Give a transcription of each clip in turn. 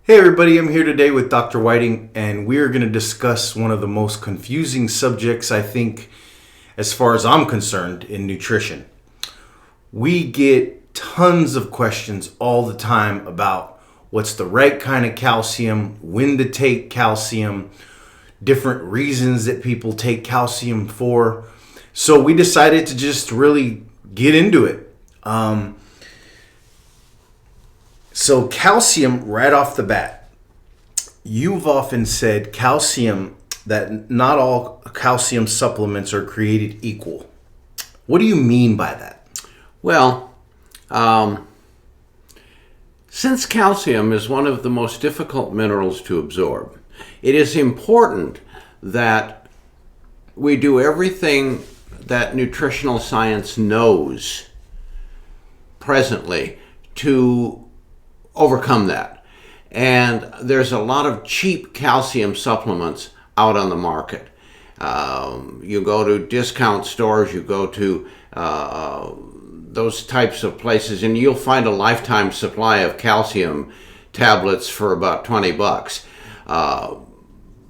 Hey everybody, I'm here today with Dr. Whiting, and we are going to discuss one of the most confusing subjects, I think, as far as I'm concerned, in nutrition. We get tons of questions all the time about what's the right kind of calcium, when to take calcium, different reasons that people take calcium for. So we decided to just really get into it. So calcium, right off the bat, you've often said that not all calcium supplements are created equal. What do you mean by that? Well, since calcium is one of the most difficult minerals to absorb, it is important that we do everything that nutritional science knows presently to overcome that. And there's a lot of cheap calcium supplements out on the market. You go to discount stores, you go to those types of places, and you'll find a lifetime supply of calcium tablets for about $20.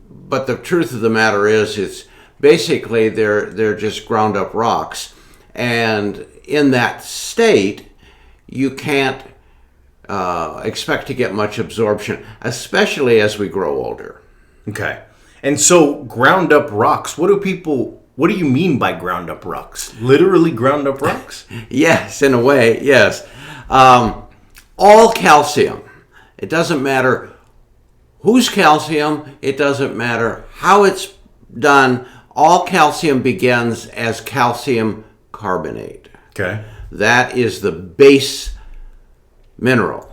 But the truth of the matter is, it's basically they're just ground up rocks. And in that state, you can't expect to get much absorption, especially as we grow older. Okay. And so ground up rocks, what do you mean by ground up rocks? Literally ground up rocks? Yes, in a way, yes. All calcium, it doesn't matter whose calcium, it doesn't matter how it's done, all calcium begins as calcium carbonate. Okay. That is the base mineral.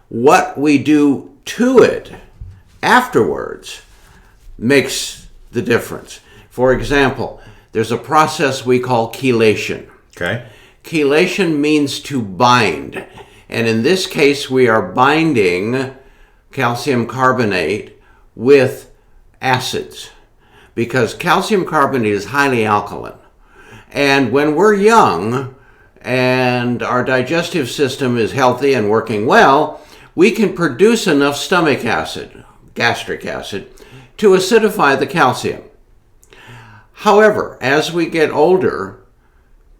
What we do to it afterwards makes the difference. For example, there's a process we call chelation. Okay. Chelation means to bind. And in this case, we are binding calcium carbonate with acids because calcium carbonate is highly alkaline. And when we're young, and our digestive system is healthy and working well, we can produce enough stomach acid, gastric acid, to acidify the calcium. However, as we get older,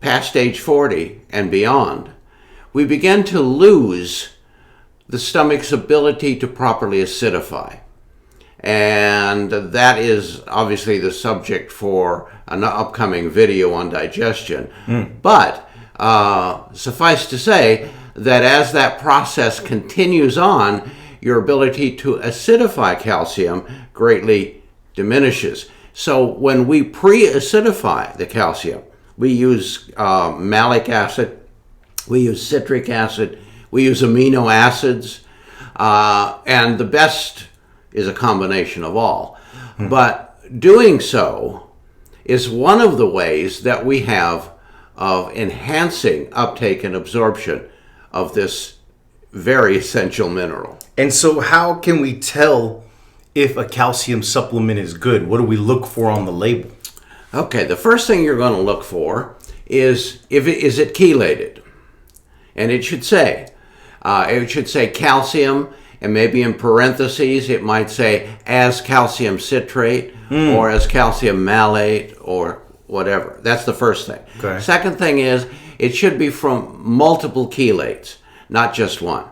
past age 40 and beyond, we begin to lose the stomach's ability to properly acidify. And that is obviously the subject for an upcoming video on digestion. But suffice to say that as that process continues on, your ability to acidify calcium greatly diminishes. So when we pre-acidify the calcium, we use malic acid, we use citric acid, we use amino acids, and the best is a combination of all. But doing so is one of the ways that we have of enhancing uptake and absorption of this very essential mineral. And so how can we tell if a calcium supplement is good? What do we look for on the label? Okay, the first thing you're going to look for is is it chelated? And it should say calcium, and maybe in parentheses it might say as calcium citrate or as calcium malate or whatever. That's the first thing. Okay. Second thing is it should be from multiple chelates, not just one.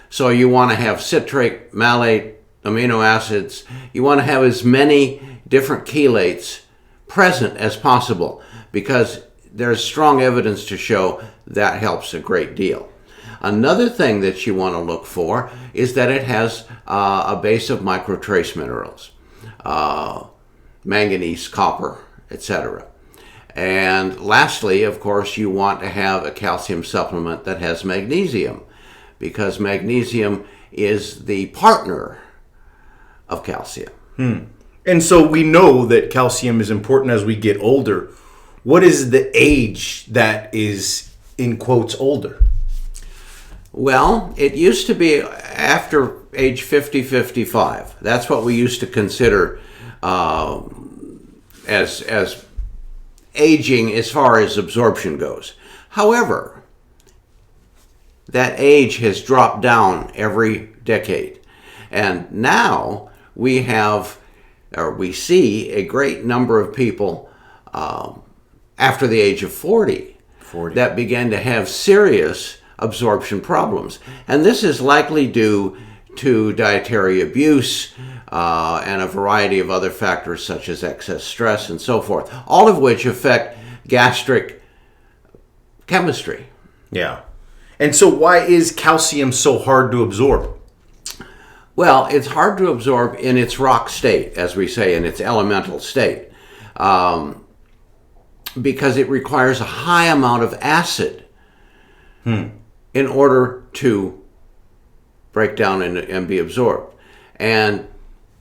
So you want to have citrate, malate, amino acids. You want to have as many different chelates present as possible because there's strong evidence to show that helps a great deal. Another thing that you want to look for is that it has a base of microtrace minerals, manganese, copper, etc. And lastly, of course, you want to have a calcium supplement that has magnesium because magnesium is the partner of calcium. And so we know that calcium is important as we get older. What is the age that is, in quotes, older? Well, it used to be after age 50, 55. That's what we used to consider as aging as far as absorption goes. However, that age has dropped down every decade. And now we see a great number of people after the age of 40 that begin to have serious absorption problems. And this is likely due to dietary abuse and a variety of other factors such as excess stress and so forth, all of which affect gastric chemistry. Yeah. And so why is calcium so hard to absorb? Well, it's hard to absorb in its rock state, as we say, in its elemental state, because it requires a high amount of acid in order to break down and be absorbed. And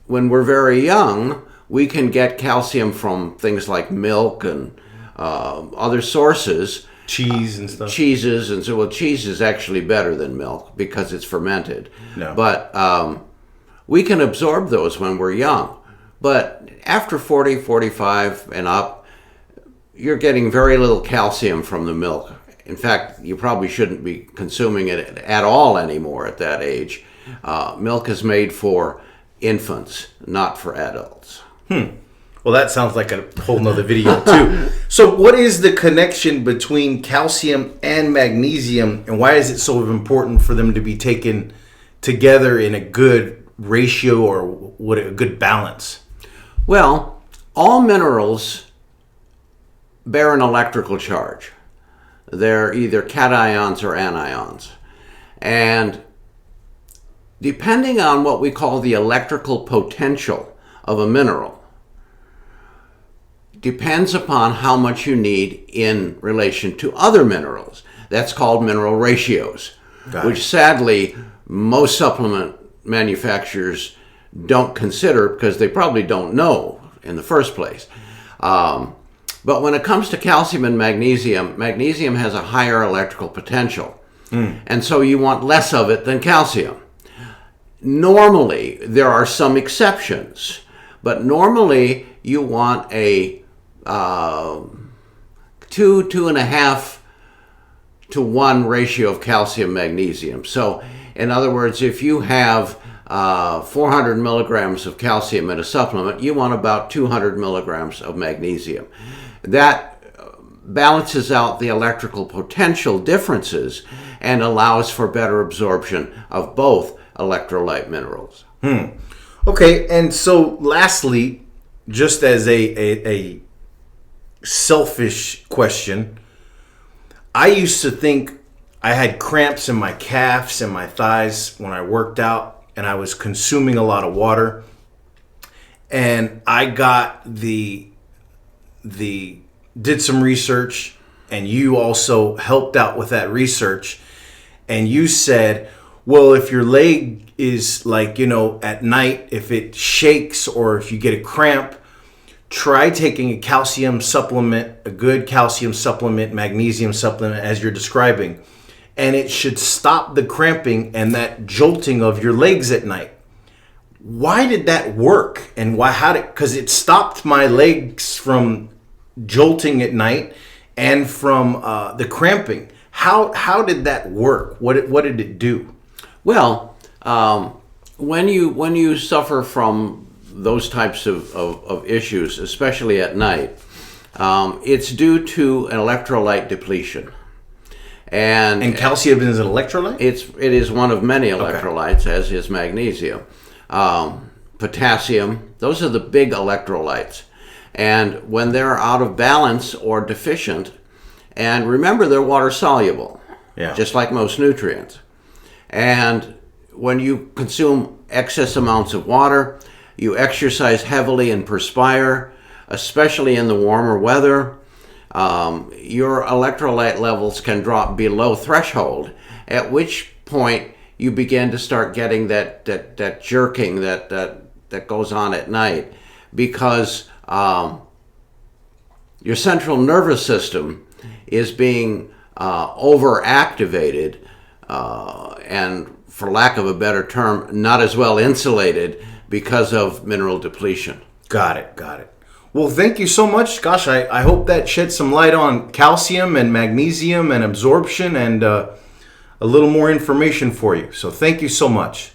when we're very young, we can get calcium from things like milk and other sources. Cheese and stuff. Cheeses, and so, well, cheese is actually better than milk because it's fermented. No. But we can absorb those when we're young. But after 40, 45 and up, you're getting very little calcium from the milk. In fact, you probably shouldn't be consuming it at all anymore at that age. Milk is made for infants, not for adults. Well, that sounds like a whole nother video too. So what is the connection between calcium and magnesium, and why is it so important for them to be taken together in a good ratio or what a good balance? Well, all minerals bear an electrical charge. They're either cations or anions. And depending on what we call the electrical potential of a mineral, depends upon how much you need in relation to other minerals. That's called mineral ratios, which sadly most supplement manufacturers don't consider because they probably don't know in the first place. But when it comes to calcium and magnesium, magnesium has a higher electrical potential. And so you want less of it than calcium. Normally, there are some exceptions, but normally you want a 2.5 to 1 ratio of calcium magnesium. So in other words, if you have 400 milligrams of calcium in a supplement, you want about 200 milligrams of magnesium. That balances out the electrical potential differences and allows for better absorption of both electrolyte minerals. Okay, and so lastly, just as a selfish question, I used to think I had cramps in my calves and my thighs when I worked out and I was consuming a lot of water, and I got did some research, and you also helped out with that research, and you said, well, if your leg is like, at night, if it shakes or if you get a cramp, try taking a calcium supplement, a good calcium supplement, magnesium supplement, as you're describing, and it should stop the cramping and that jolting of your legs at night. Why did that work? And because it stopped my legs from jolting at night and from the cramping. How did that work? What did it do? Well, when you suffer from those types of issues, especially at night, it's due to an electrolyte depletion. And calcium is an electrolyte? It is one of many electrolytes, as is magnesium. Potassium, those are the big electrolytes. And when they're out of balance or deficient, and remember, they're water soluble, just like most nutrients. And when you consume excess amounts of water, you exercise heavily and perspire, especially in the warmer weather, your electrolyte levels can drop below threshold, at which point you begin to start getting that jerking that goes on at night, because your central nervous system is being overactivated and, for lack of a better term, not as well insulated because of mineral depletion. Got it. Well, thank you so much. Gosh, I hope that shed some light on calcium and magnesium and absorption and a little more information for you. So thank you so much.